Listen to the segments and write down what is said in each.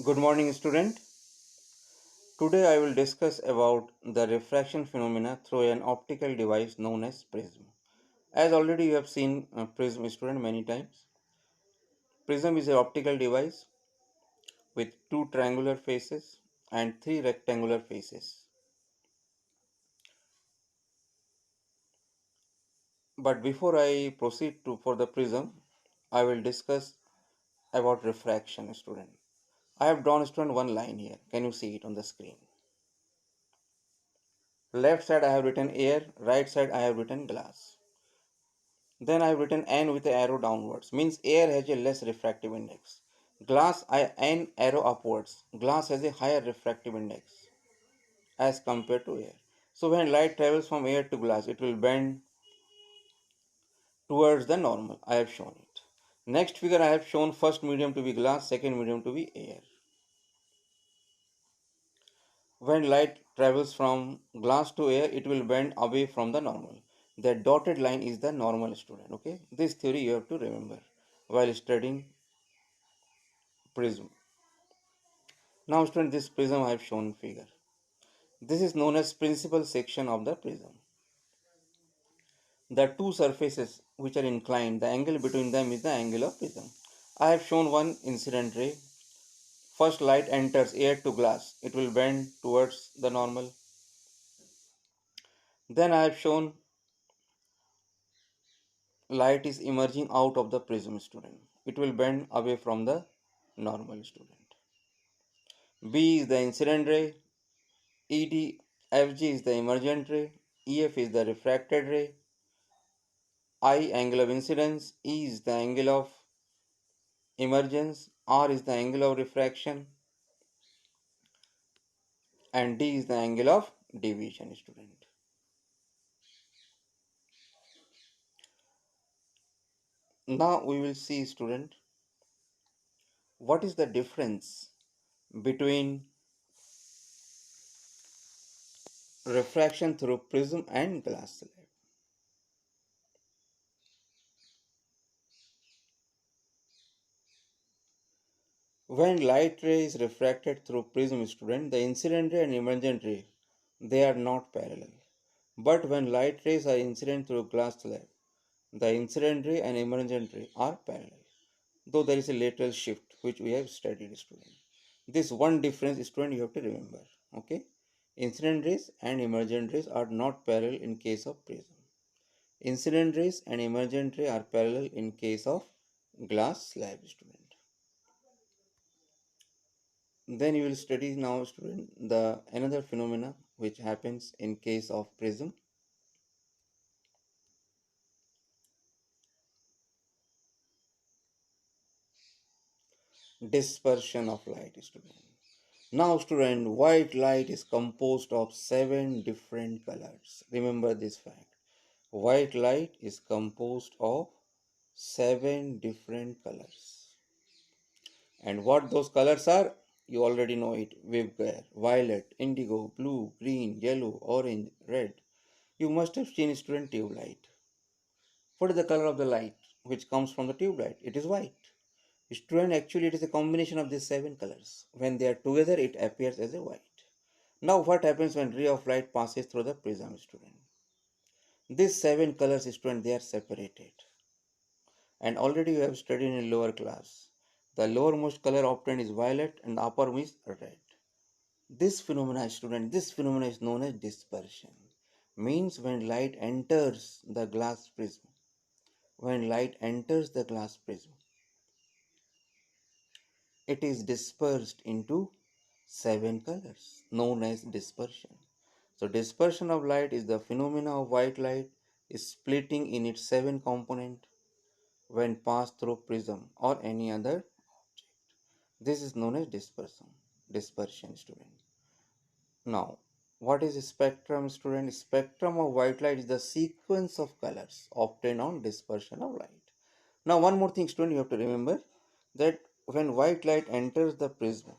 Good morning, student. Today I will discuss about the refraction phenomena through an optical device known as prism. As already you have seen prism, student, many times. Prism is an optical device with two triangular faces and three rectangular faces. But before I proceed for the prism, I will discuss about refraction, student. I have drawn, student, one line here. Can you see it on the screen? Left side I have written air, right side I have written glass. Then I have written n with the arrow downwards. Means air has a less refractive index. Glass n arrow upwards. Glass has a higher refractive index as compared to air. So when light travels from air to glass, it will bend towards the normal. I have shown it. Next figure I have shown first medium to be glass, second medium to be air. When light travels from glass to air, it will bend away from the normal. The dotted line is the normal, student. Okay, this theory you have to remember while studying prism. Now student, this prism I have shown figure. This is known as principal section of the prism. The two surfaces which are inclined, the angle between them is the angle of prism. I have shown one incident ray. First light enters air to glass. It will bend towards the normal. Then I have shown light is emerging out of the prism, student. It will bend away from the normal, student. B is the incident ray. ED, FG is the emergent ray. EF is the refracted ray. I angle of incidence, E is the angle of emergence, R is the angle of refraction, and D is the angle of deviation, student. Now we will see, student, what is the difference between refraction through prism and glass slab. When light ray is refracted through prism, student, the incident ray and emergent ray, they are not parallel. But when light rays are incident through glass slab, the incident ray and emergent ray are parallel, though there is a lateral shift which we have studied, student. This one difference, student, you have to remember. Okay, incident rays and emergent rays are not parallel in case of prism. Incident rays and emergent ray are parallel in case of glass slab, student. Then you will study now, student, the another phenomena which happens in case of prism. Dispersion of light, student. Now, student, white light is composed of 7 different colors. Remember this fact. White light is composed of 7 different colors. And what those colors are, you already know it. Wave glare, violet, indigo, blue, green, yellow, orange, red. You must have seen, student, tube light. What is the color of the light which comes from the tube light? It is white. Student, actually it is a combination of these 7 colors. When they are together, it appears as a white. Now what happens when ray of light passes through the prism, student? These 7 colors, student, they are separated. And already you have studied in lower class. The lowermost color obtained is violet and the upper is red. This phenomena, student, this phenomena is known as dispersion. Means when light enters the glass prism. When light enters the glass prism, it is dispersed into 7 colors, known as dispersion. So dispersion of light is the phenomena of white light is splitting in its 7 component when passed through prism or any other object. This is known as dispersion, student. Now, what is a spectrum, student? Spectrum of white light is the sequence of colors obtained on dispersion of light. Now, one more thing, student, you have to remember that when white light enters the prism,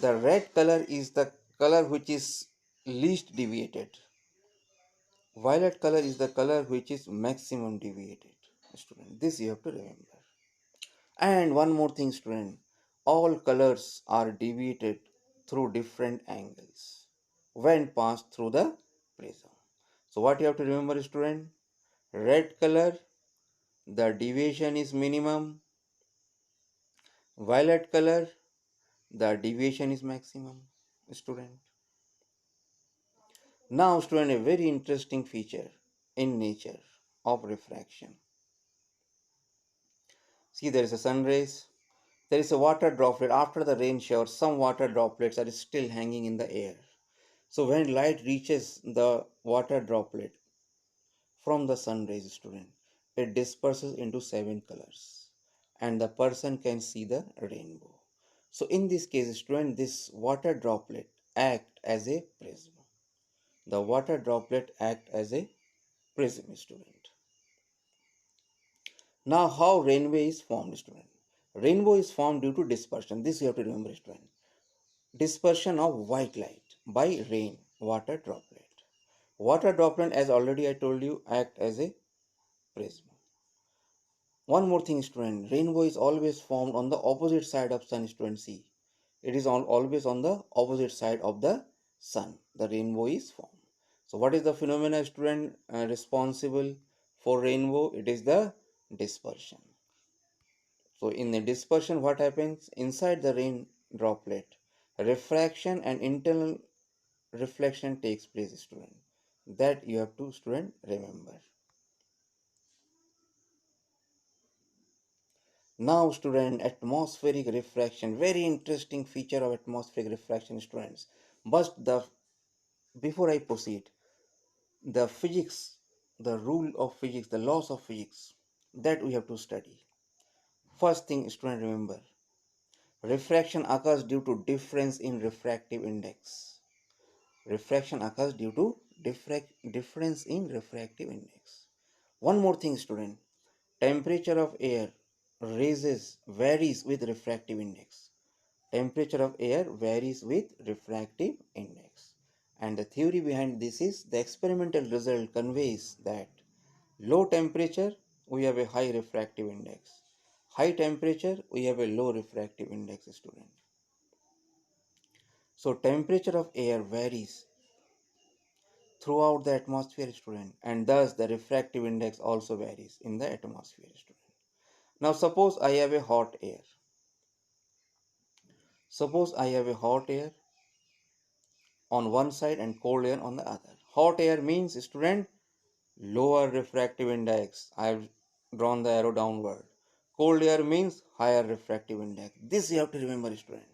the red color is the color which is least deviated. Violet color is the color which is maximum deviated. Student, this you have to remember. And one more thing, student. all colors are deviated through different angles when passed through the prism. So what you have to remember, student? Red color, the deviation is minimum. Violet color, the deviation is maximum, student. Now, student, a very interesting feature in nature of refraction. See, there is a sun rays, there is a water droplet. After the rain shower, some water droplets are still hanging in the air. So when light reaches the water droplet from the sun rays, student, it disperses into 7 colors and the person can see the rainbow. So in this case, student, this water droplet act as a prism. The water droplet act as a prism, student. Now, how rainbow is formed, student? Rainbow is formed due to dispersion. This you have to remember, student. Dispersion of white light by rain water droplet. Water droplet, as already I told you, act as a prism. One more thing, student. Rainbow is always formed on the opposite side of sun, student. See, it is always on the opposite side of the sun. The rainbow is formed. So, what is the phenomena, student, responsible for rainbow? It is the dispersion. So in the dispersion, what happens inside the rain droplet? Refraction and internal reflection takes place, student. That you have to, student, remember. Now, student, atmospheric refraction. Very interesting feature of atmospheric refraction, students. But before I proceed, the physics, the rule of physics, the laws of physics, that we have to study. First thing, student, remember. Refraction occurs due to difference in refractive index. Refraction occurs due to difference in refractive index. One more thing, student. Temperature of air varies with refractive index. Temperature of air varies with refractive index. And the theory behind this is the experimental result conveys that low temperature we have a high refractive index. High temperature we have a low refractive index, student. So temperature of air varies throughout the atmosphere, student, and thus the refractive index also varies in the atmosphere, student. Now suppose I have a hot air. Suppose I have a hot air on one side and cold air on the other. Hot air means, student, lower refractive index. I have drawn the arrow downward. Cold air means higher refractive index. This you have to remember, student.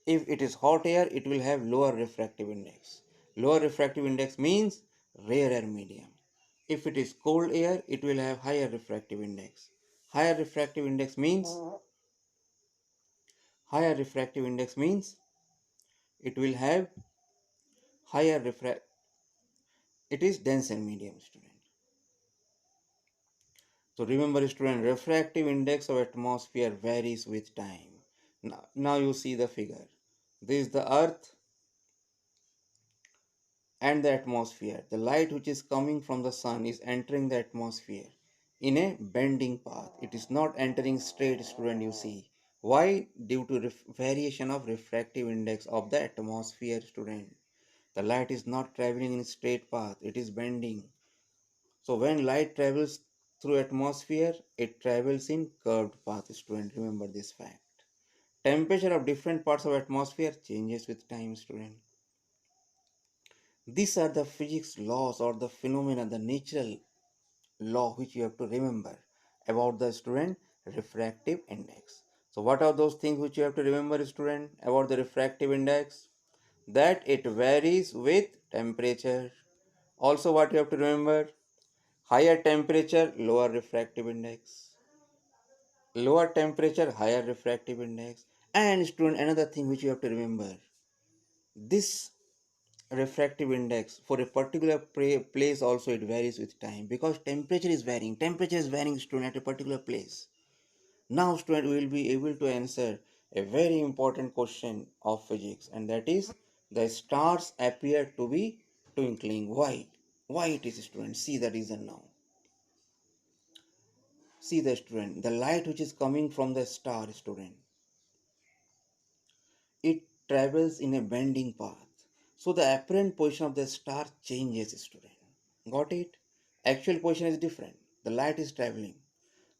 If it is hot air, it will have lower refractive index. Lower refractive index means rarer medium. If it is cold air, it will have higher refractive index. Higher refractive index means it will have higher refract. It is denser medium, student. So remember, student, refractive index of atmosphere varies with time. Now you see the figure. This is the earth and the atmosphere. The light which is coming from the sun is entering the atmosphere in a bending path. It is not entering straight, student, you see. Why? Due to variation of refractive index of the atmosphere, student. The light is not traveling in a straight path, it is bending. So when light travels through atmosphere, it travels in curved path, student. Remember this fact. Temperature of different parts of atmosphere changes with time, student. These are the physics laws or the phenomena, the natural law which you have to remember about the, student, refractive index. So what are those things which you have to remember, student, about the refractive index? That it varies with temperature. Also what you have to remember? Higher temperature, lower refractive index. Lower temperature, higher refractive index. And student, another thing which you have to remember. This refractive index for a particular place also it varies with time because temperature is varying, student, at a particular place. Now, student, we will be able to answer a very important question of physics, and that is the stars appear to be twinkling. Why it is, student? See the reason now. See the, student, the light which is coming from the star, student, travels in a bending path. So the apparent position of the star changes, student. Got it? Actual position is different. The light is traveling,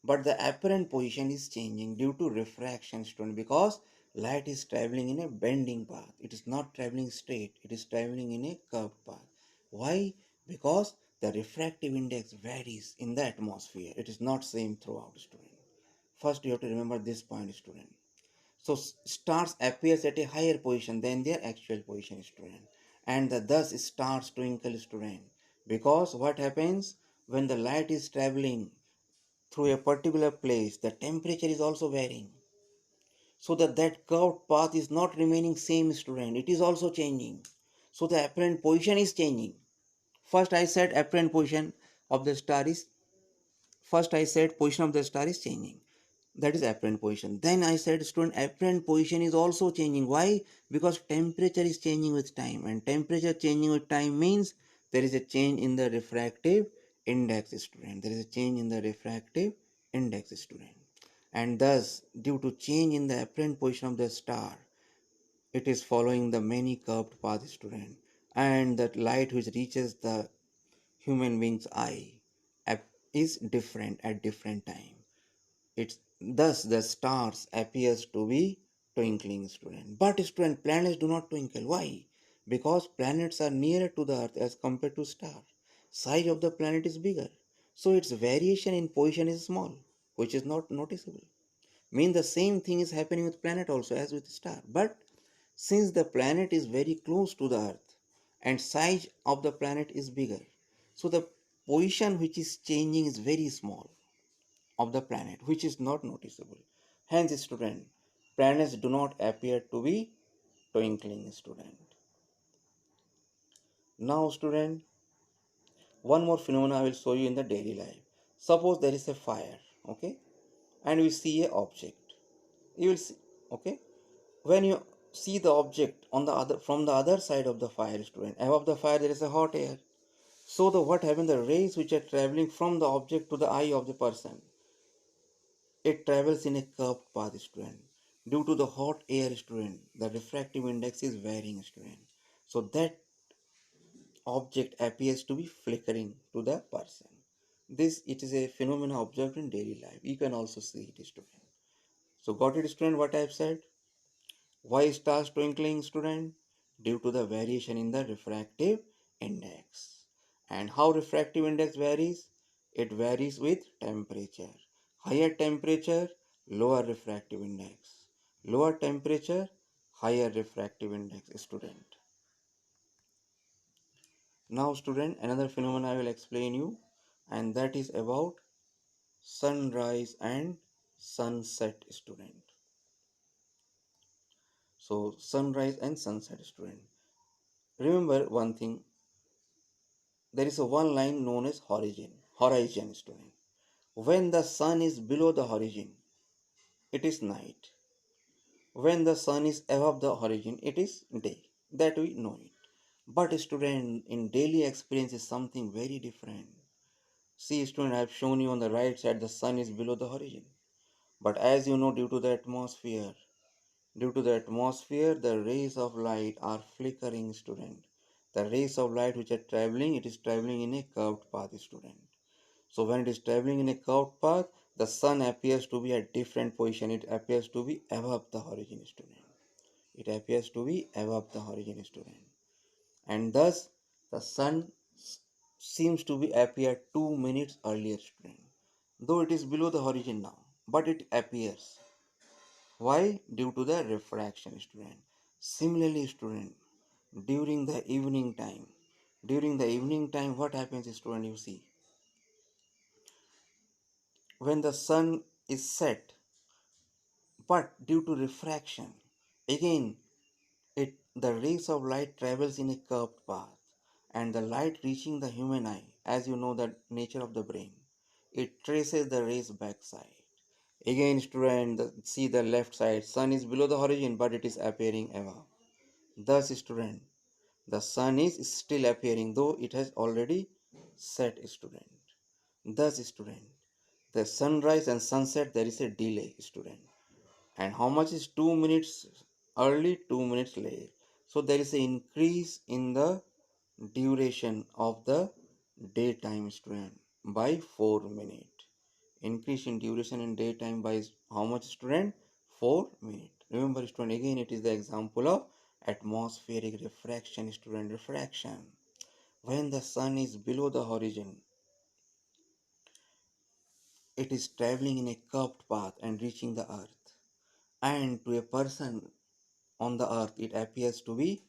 but the apparent position is changing due to refraction, student, because light is traveling in a bending path. It is not traveling straight, it is traveling in a curved path. Why? Because the refractive index varies in the atmosphere. It is not same throughout, student. First you have to remember this point, student. So stars appears at a higher position than their actual position, student, and thus stars twinkle, student, because what happens when the light is traveling through a particular place, the temperature is also varying, so that curved path is not remaining same, student, it is also changing. So the apparent position is changing. First I said apparent position of the star is First I said position of the star is changing. That is apparent position. Then I said, student, apparent position is also changing. Why? Because temperature is changing with time, and temperature changing with time means there is a change in the refractive index, student. There is a change in the refractive index, student. And thus, due to change in the apparent position of the star, it is following the many curved path, student. And that light which reaches the human being's eye is different at different time. It's thus the stars appears to be twinkling, student. But student, planets do not twinkle. Why? Because planets are nearer to the earth as compared to star. Size of the planet is bigger, so its variation in position is small, which is not noticeable. Mean the same thing is happening with planet also as with star. But since the planet is very close to the earth and size of the planet is bigger, so the position which is changing is very small of the planet, which is not noticeable. Hence, student, planets do not appear to be twinkling, student. Now, student, one more phenomena I will show you in the daily life. Suppose there is a fire, okay, and we see a object. You will see, okay, when you see the object on the other from the other side of the fire, student, above the fire there is a hot air. So the what happens? The rays which are traveling from the object to the eye of the person, it travels in a curved path, student. Due to the hot air, student, the refractive index is varying, student. So that object appears to be flickering to the person. This it is a phenomenon observed in daily life. You can also see it, student. So got it, student, what I have said? Why stars twinkling, student? Due to the variation in the refractive index. And how refractive index varies? It varies with temperature. Higher temperature, lower refractive index. Lower temperature, higher refractive index, student. Now, student, another phenomenon I will explain you, and that is about sunrise and sunset, student. So, sunrise and sunset, student. Remember one thing, there is a one line known as horizon, student. When the sun is below the horizon, it is night. When the sun is above the horizon, it is day. That we know it. But student, in daily experience is something very different. See, student, I have shown you on the right side the sun is below the horizon. But as you know, due to the atmosphere, the rays of light are flickering, student. The rays of light which are traveling, it is traveling in a curved path, student. So when it is traveling in a curved path, the sun appears to be at different position. It appears to be above the horizon, student. It appears to be above the horizon, student. And thus the sun seems to be appear 2 minutes earlier, student. Though it is below the horizon now, but it appears. Why? Due to the refraction, student. Similarly, student, during the evening time, what happens, student? You see, when the sun is set, but due to refraction, again it the rays of light travels in a curved path, and the light reaching the human eye, as you know the nature of the brain, it traces the rays backside. Again, student, see the left side, sun is below the horizon but it is appearing above. Thus, student, the sun is still appearing though it has already set, student. Thus, student, the sunrise and sunset there is a delay, student. And how much is 2 minutes? early, 2 minutes late. So there is an increase in the duration of the daytime, student, by 4 minutes. Increase in duration in daytime by how much, student? 4 minutes. Remember, student, again it is the example of atmospheric refraction, student. Refraction, when the sun is below the horizon, it is traveling in a curved path and reaching the earth, and to a person on the earth it appears to be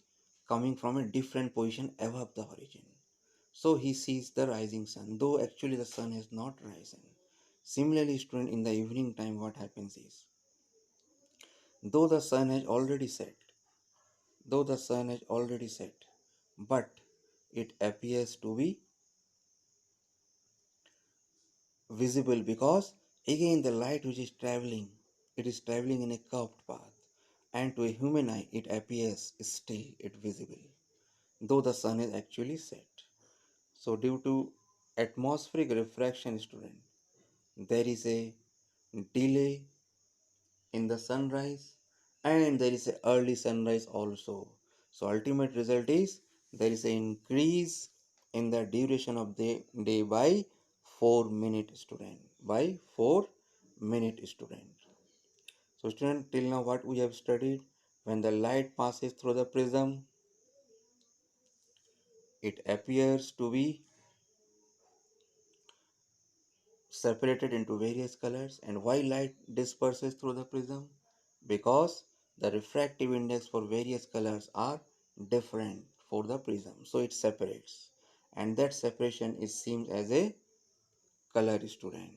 coming from a different position above the horizon. So he sees the rising sun, though actually the sun has not risen. Similarly, student, in the evening time, what happens is, though the sun has already set, though the sun has already set, but it appears to be visible because again the light which is traveling, it is traveling in a curved path, and to a human eye it appears still it visible, though the sun is actually set. So due to atmospheric refraction, student, there is a delay in the sunrise and there is a early sunrise also. So ultimate result is there is an increase in the duration of the day by 4 minutes, student, by 4 minutes, student. So student, till now what we have studied, when the light passes through the prism, it appears to be separated into various colors. And why light disperses through the prism? Because the refractive index for various colors are different for the prism, so it separates, and that separation is seen as a color, student.